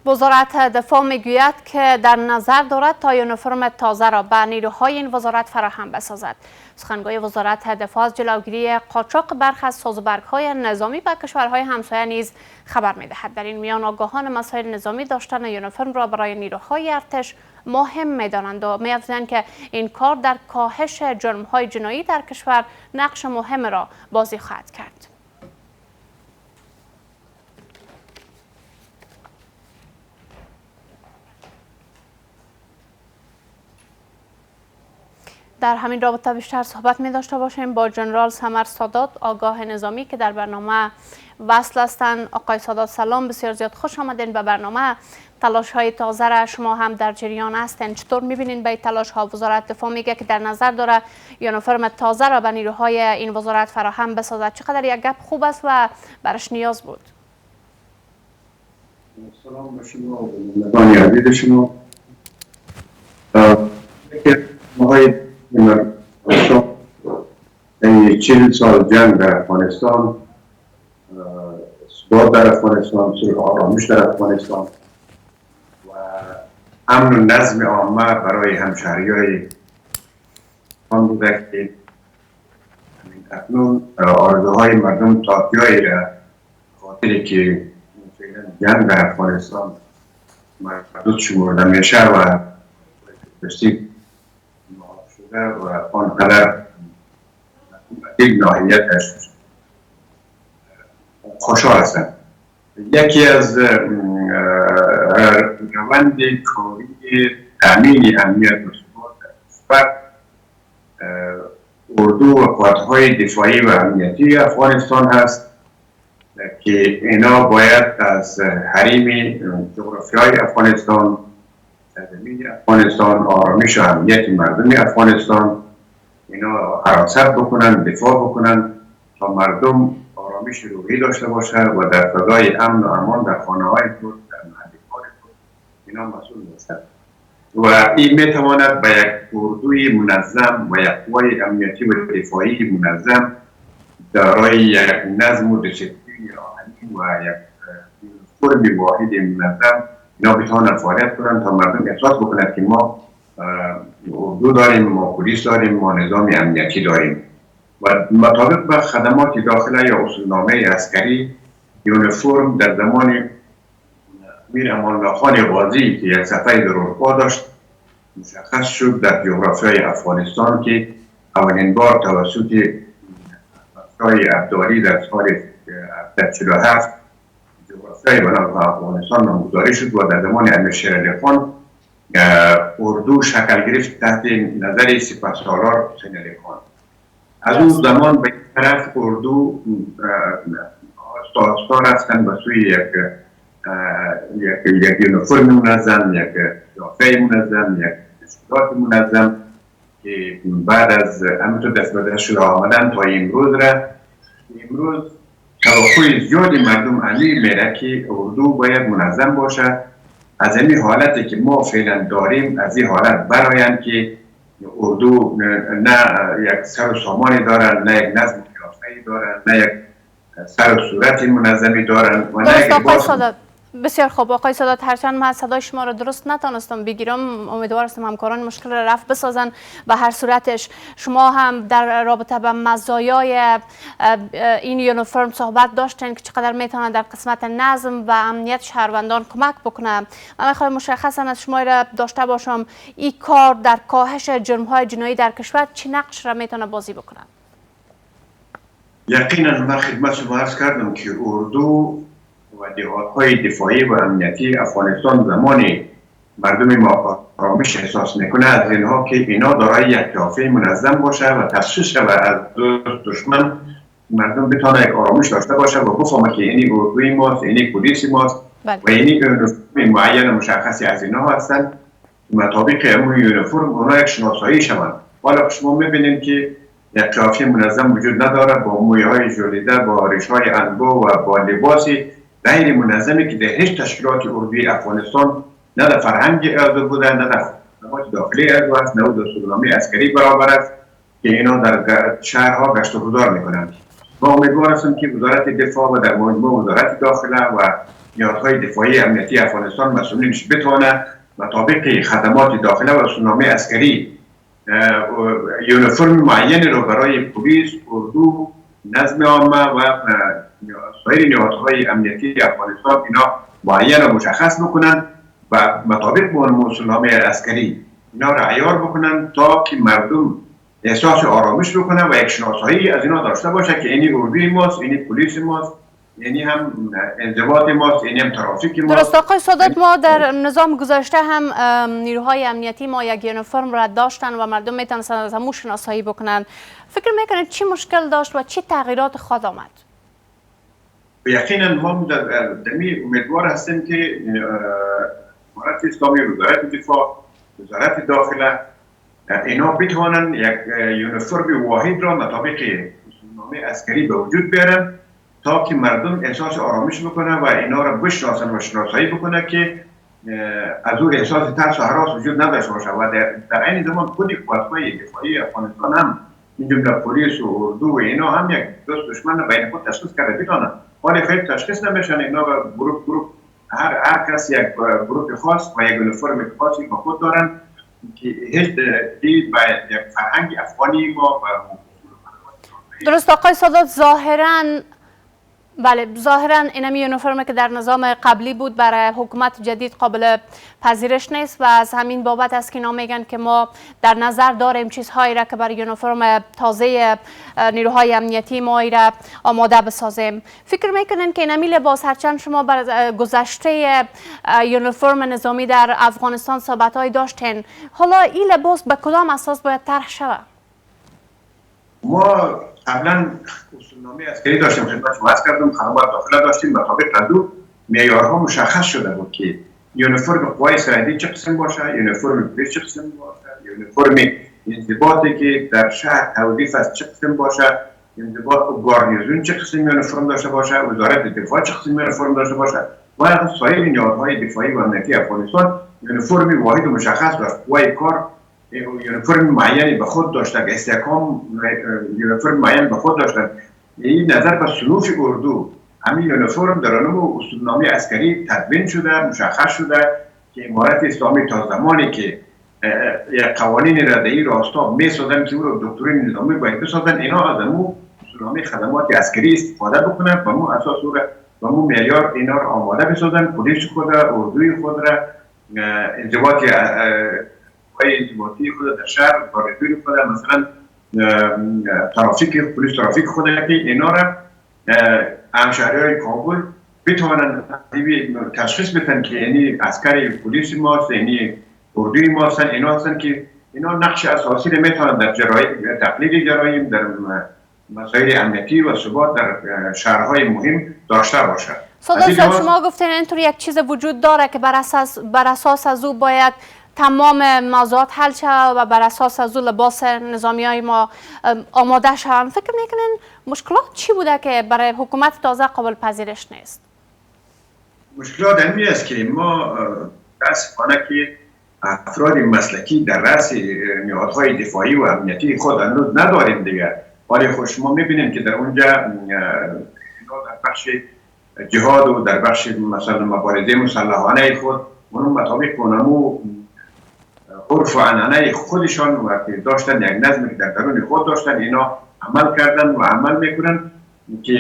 وزارت دفاع میگوید که در نظر دارد تا یونیفرم تازه را به نیروهای این وزارت فراهم بسازد. سخنگوی وزارت دفاع از جلوگیری قاچاق برخی از سازوبرگ‌های نظامی به کشورهای همسایه نیز خبر می‌دهد. در این میان آگاهان مسائل نظامی داشتن یونیفرم را برای نیروهای ارتش مهم می‌دانند و می‌افزایند که این کار در کاهش جرم‌های جنایی در کشور نقش مهم را بازی خواهد کرد. در همین رابطه بیشتر صحبت می داشته باشیم با جنرال سمر سادات، آگاه نظامی که در برنامه وصل هستند. آقای سادات سلام، بسیار زیاد خوش آمدین به برنامه. تلاش های تازه را شما هم در جریان هستین، چطور می بینین به تلاش ها؟ وزارت دفاع میگه که در نظر داره یونیفرم تازه را به نیروهای این وزارت فراهم بسازد. چقدر یک گپ خوب است و برش نیاز بود؟ سلام به شما و بینندگان عزیز شما. این 40 سال جنگ در افغانستان، ثبات در افغانستان، صلح و آرامش در افغانستان و امن و نظم عامه برای همشهری‌های آن بوده که اکنون آرزوهای مردم تا جایی را خاطری که جنگ در افغانستان محدود شمرده میشه و بسیار شده و آنقدر یک ناحیتش خوشحال هستند. یکی از روند کاری تامین امنیت و ثبات در کشور اردو و قوات‌های دفاعی و امنیتی افغانستان هست که اینا باید از حریم جغرافیای افغانستان، سرزمین افغانستان، آرامش و امنیت مردم افغانستان اینا حراست بکنن، دفاع بکنن تا مردم آرامش روحی داشته باشه و در فضای امن و امان در خانه‌های خود، در محل کار خود اینا مسئول باشند و این میتواند به یک اردوی منظم و یک قوای امنیتی و دفاعی منظم دارای یک نظم و دسیپلین آهنی و یک فرم واحد منظم اینا بتوانند فعالیت کنند تا مردم احساس بکنند که ما اردو داریم، ما پلیس داریم، ما نظام امنیتی داریم و مطابق به خدمات داخله یا اصولنامه عسکری یونیفرم در زمان امیر امان الله خان بازی که یک صفحه ضرورپا داشت مشخص شد در جغرافیای افغانستان که اولین بار توسط افسرهای ابدالی در سال 47 جغرافیای افغانستان نامگذاری شد و در زمان امیر شیر علی خان اردو شکل گرفت تحت نظر سپهسالار حسین علی خان. از اون زمان به طرف اردو آستا رفتن به سوی یک یونیفرم منظم، یک قیافه منظم، یک تشکیلات منظم که بعد از همینطور دست به دست شده آمدن تا امروز توقع زیادی مردم امیر میره که اردو باید منظم باشه. از این حالتی که ما فعلا داریم از این حالت برآیند که اردو نه یک سر و سامانی دارن، نه یک نظم قیافه‌ای دارن، نه یک سر و صورت منظمی دارن و نه یک بسیار خوب آقای سادات، هرچند من صدای شما را درست نتونستم بگیرم، امیدوار هستم همکاران مشکل را رفع بسازن. به هر صورتش شما هم در رابطه با مزایای این یونیفرم صحبت داشتین که چقدر میتونه در قسمت نظم و امنیت شهروندان کمک بکنه. من میخوام مشخصا از شما را داشته باشم این کار در کاهش جرم‌های جنایی در کشور چه نقش را میتونه بازی بکنه؟ یقینا من خدمت شما عرض کردم که اردو و جهادهای دفاعی و امنیتی افغانستان زمانی مردم ما آرامش احساس میکنه از اینها که اینا دارای یک قیافه منظم باشه و تفسیس شود از دشمن مردم بتونه یک آرامش داشته باشه و بفهمه که اینی اردوی ماست، اینی پلیس ماست و اینی یونیفرم معین مشخصی از اینها هستن مطابق امون یونیفرم اونا یک شناسایی شوند. حالا شما میبینید که یک قیافه منظم وجود نداره با مویهای ژولیده، با ریش‌های انبوه و با لباسی غیر منظمی که در هیچ تشکیلات اردوی افغانستان نه در فرهنگ اردو بوده، نه در خدمات داخلی اردو است، نه در دستورالنامه عسکری برابر است که اینا در شهرها گشت و گذار میکنند. ما امیدوار هستیم که وزارت دفاع و در مجموع وزارت داخله و نیازهای دفاعی امنیتی افغانستان مسئولینش بتونه مطابق خدمات داخله و دستورالنامه عسکری یونیفرم معینی رو برای پلیس، اردو، نظم عامه و سایر نهادهای امنیتی افغانستان اینا معین و مشخص بکنن و مطابق با دستورالنامه عسکری اینا را عیار بکنن تا که مردم احساس آرامش بکنن و یک شناسایی از اینا داشته باشه که اینی اردوی ماست، اینی پلیس ماست، یعنی هم انضباط ماست، یعنی هم ترافیک ماست. درست آقای سادات، ما در نظام گذشته هم نیروهای امنیتی ما یک یونیفرم را داشتن و مردم میتونستن از همون شناسایی بکنن. فکر میکنید چی مشکل داشت و چی تغییرات خواهد آمد؟ یقینا ما دمی امیدوار هستیم که وزارت اسلامی، وزارت دفاع، وزارت داخله اینا بتوانند یک یونیفرم واحد را مطابق دستورالنامه عسکری به وجود بیارن تا که مردم احساس آرامش بکنه و اینا را بشناسن و شناسایی بکنه که از اون احساس ترس و هراس وجود نداشته باشه و در عین زمان خود قوت‌های دفاعی افغانستان هم این جمله پلیس و اردو و اینا هم یک دوست دشمن بین خود تشخیص کرده بتونن، ولی خیلی تشخیص نمیشن. اینا گروه هر کس یک گروه خاص و یک یونیفرم خاصی با خود دارن که هیچ دید و یک فرهنگ افغانی ما درست آقای سادات، ظاهراً اینمی یونیفرمی که در نظام قبلی بود برای حکومت جدید قابل پذیرش نیست و از همین بابت است که اینا میگن که ما در نظر داریم چیزهایی را که برای یونیفرم تازه نیروهای امنیتی ما را آماده بسازیم. فکر میکنین که اینمی لباس، هرچند شما بر گذشته یونیفرم نظامی در افغانستان صحبت‌هایی داشتین، حالا این لباس به کدام اساس باید طرح شود؟ ما قبلا دستورالنامه عسکری داشتیم، خدمت شما عرض کردم، خدمات داخله داشتیم، مطابق از معیارها مشخص شده بود که یونیفرم قوای سرحدی چه قسم باشه، یونیفرم پلیس چه قسم باشه، یونیفرم انضباطی که در شهر توظیف است چه قسم باشه، انضباط و گارنیزون چه قسم یونیفرم داشته باشه، وزارت دفاع چه قسم یونیفرم داشته باشه و سایر نهادهای دفاعی و امنیتی افغانستان یونیفرم واحد و مشخص داشت. قوای کار یونیفرم معینی به خود داشتن، استحکام یونیفرم معین به خود داشتن. این نظر به صنوف اردو همین یونیفرم در نام دستورالنامه عسکری تدوین شده، مشخص شده که امارت اسلامی تا زمانی که قوانین را در این راستا میسازن که او را دکترین نظامی باید بسازن، اینا از امو دستورالنامه خدمات عسکری استفاده بکنن، به مو اساس او را به مو معیار اینا را آماده بسازن، پلیس خود را، اردوی خود را، انضباط انضباطی خود در شهر، گاردوی خود، مثلا ترافیک، پلیس ترافیک خود که اینا را همشهری‌های کابل بتوانند تشخیص بدن که یعنی عسکر پلیس ماست، یعنی اردوی ماست، اینا هستن که اینا نقش اساسی را میتونن در تقلیل جرایم، در مسائل امنیتی و ثبات در شهرهای مهم داشته باشند. سادات صاحب، شما گفتین اینطور یک چیز وجود داره که بر اساس از او باید تمام موضوعات حل شود و بر اساس از او لباس نظامی های ما آماده شوند. فکر میکنین مشکلات چی بوده که برای حکومت تازه قابل پذیرش نیست؟ مشکلات این است که ما متاسفانه که افراد مسلکی در رأس نهادهای دفاعی و امنیتی خود هنوز نداریم دیگر، ولی خود شما میبینیم که در اونجا در بخش جهاد و در بخش مثلا مبارزه مسلحانه خود اونو مطابق اونمو عرف و عنعنه خودشان و داشتن یک نظمی که در درون خود داشتن اینا عمل کردن و عمل میکنن که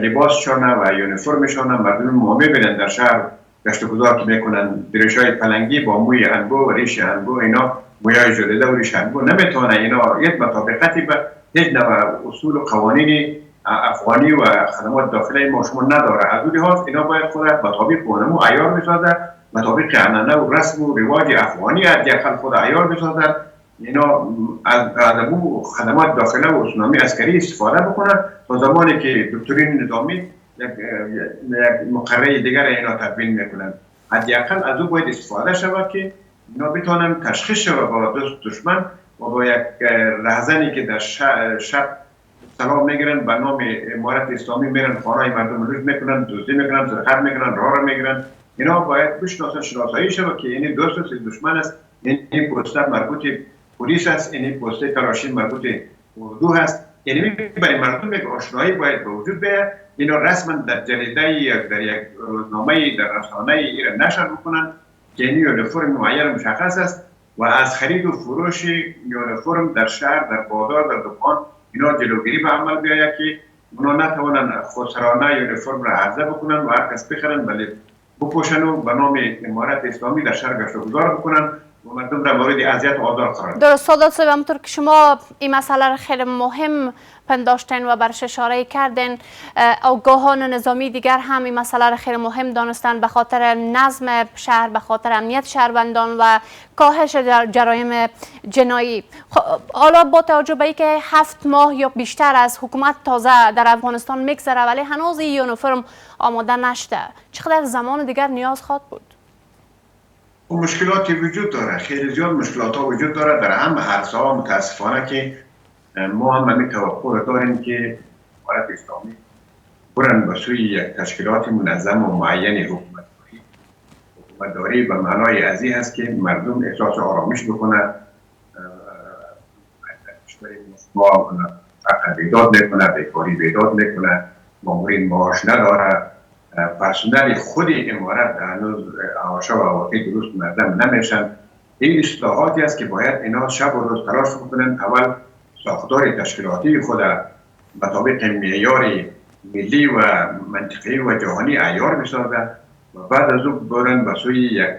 لباسشان و یونیفرمشان مردم ما میبینن در شهر گشت و گذار که میکنن، دریشای پلنگی با موی انبو و ریش انبو، اینا مویای جدیده و ریش انبو نمیتونه اینا یک مطابقتی به هیچ نوع اصول و قوانین افغانی و خدمات داخلی ما شما نداره. از اون لحاظ اینا باید خود مطابق اونمو عیار بسازه، مطابق عنعنه و رسم و رواج افغانی حداقل خود عیار بسازن، اینا از خدمات داخله و دستورالنامه عسکری استفاده بکنن تا زمانی که دکترین نظامی یک مقرره دیگر اینا تدوین میکنن. حداقل از او باید استفاده شود که اینا بتونن تشخیص شود با دشمن و با یک رهزنی که در شب سلام میگیرن به نام امارت اسلامی میرن خانه مردم لوٹ میکنن، دزدی میکنن، سرقت میکنن، راه را میگیرن، اینا باید بشناسن، شناسایی شود که این دوست است، دشمن است، این پوسته مربوط پلیس است، این پوسته کلاشین مربوط اردو هست. یعنی برای مردم یک آشنایی باید به وجود بیاید. اینا رسما در جریده یا در یک روزنامه در رسانه ایران نشر بکنن که این یونیفرم معین مشخص است و از خرید و فروش یونیفرم در شهر، در بازار، در دکان اینا جلوگیری به عمل بیاید که اونا نتوانن خسرانه یونیفرم را عرضه بکنن و هر کس بخرن ولی بپوشن و به نام امارت اسلامی در شهر گشت و گذار بکنن و مردم را مورد اذیت و آزار قرار بدن. درست سادات صاحب، همونطور که شما این مسئله را خیلی مهم پنداشتین و برش اشاره کردین، آگاهان نظامی دیگر هم این مسئله را خیلی مهم دانستن به خاطر نظم شهر، به خاطر امنیت شهروندان و کاهش جرایم جنایی. حالا با توجه به اینکه 7 ماه یا بیشتر از حکومت تازه در افغانستان میگذره ولی هنوز این یونیفرم آماده نشده، چقدر زمان دیگر نیاز خواهد بود؟ مشکلاتی وجود داره، خیلی زیاد مشکلات ها وجود داره در همه عرصه ها. متاسفانه که ما هم همین توقع داریم که امارت اسلامی برن به سوی یک تشکیلات منظم و معین حکومتداری به معنای ازی هست که مردم احساس آرامش بکنه، ما فقر بیداد نکنه، بیکاری بیداد نکنه، مامورین معاش نداره، پرسنل خود امارت هنوز آشا و واقعی درست منظم نمیشن. این اصلاحاتی است که باید اینا شب و روز تلاش بکنن. اول ساختار تشکیلاتی خود مطابق معیار ملی و منطقی و جهانی عیار بسازه و بعد از اون برن به سوی یک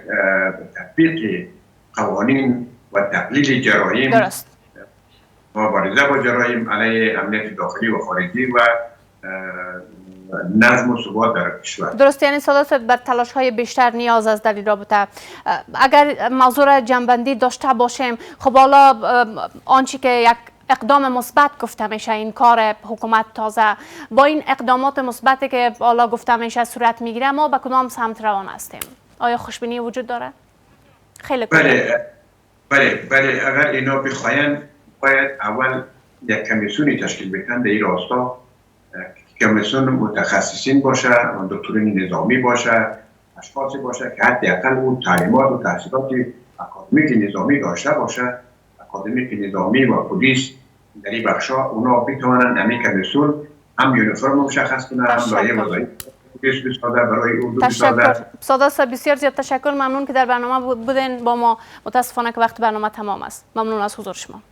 تطبیق قوانین و تقلیل جرایم درست مبارزه با جرایم علیه امنیت داخلی و خارجی و نظم و ثبات در کشور. درست، یعنی سادات بر تلاش های بیشتر نیاز است در این رابطه. اگر موضوع جنبندی داشته باشیم، خب حالا آنچه که یک اقدام مثبت گفته میشه این کار حکومت تازه، با این اقدامات مثبتی که حالا گفته میشه صورت میگیره، ما به کدام سمت روان هستیم؟ آیا خوشبینی وجود داره؟ خیلی بله اگر اینا بخواین باید اول یک کمیسیونی تشکیل بکنن در این راستا. کمیسیون متخصصین باشه، دکترین نظامی باشه، اشخاصی باشه که حداقل اون تعلیمات و تحصیلات اکادمیک نظامی داشته باشه. اکادمیک نظامی و پلیس در این بخشا اونا بتوانن همین کمیسیون هم یونیفرم مشخص کنن، هم لایحه وظایف پلیس بسازه، برای اردو بسازه. سادات صاحب بسیار زیاد تشکر، ممنون که در برنامه بودین با ما. متاسفانه که وقت برنامه تمام است. ممنون از حضور شما.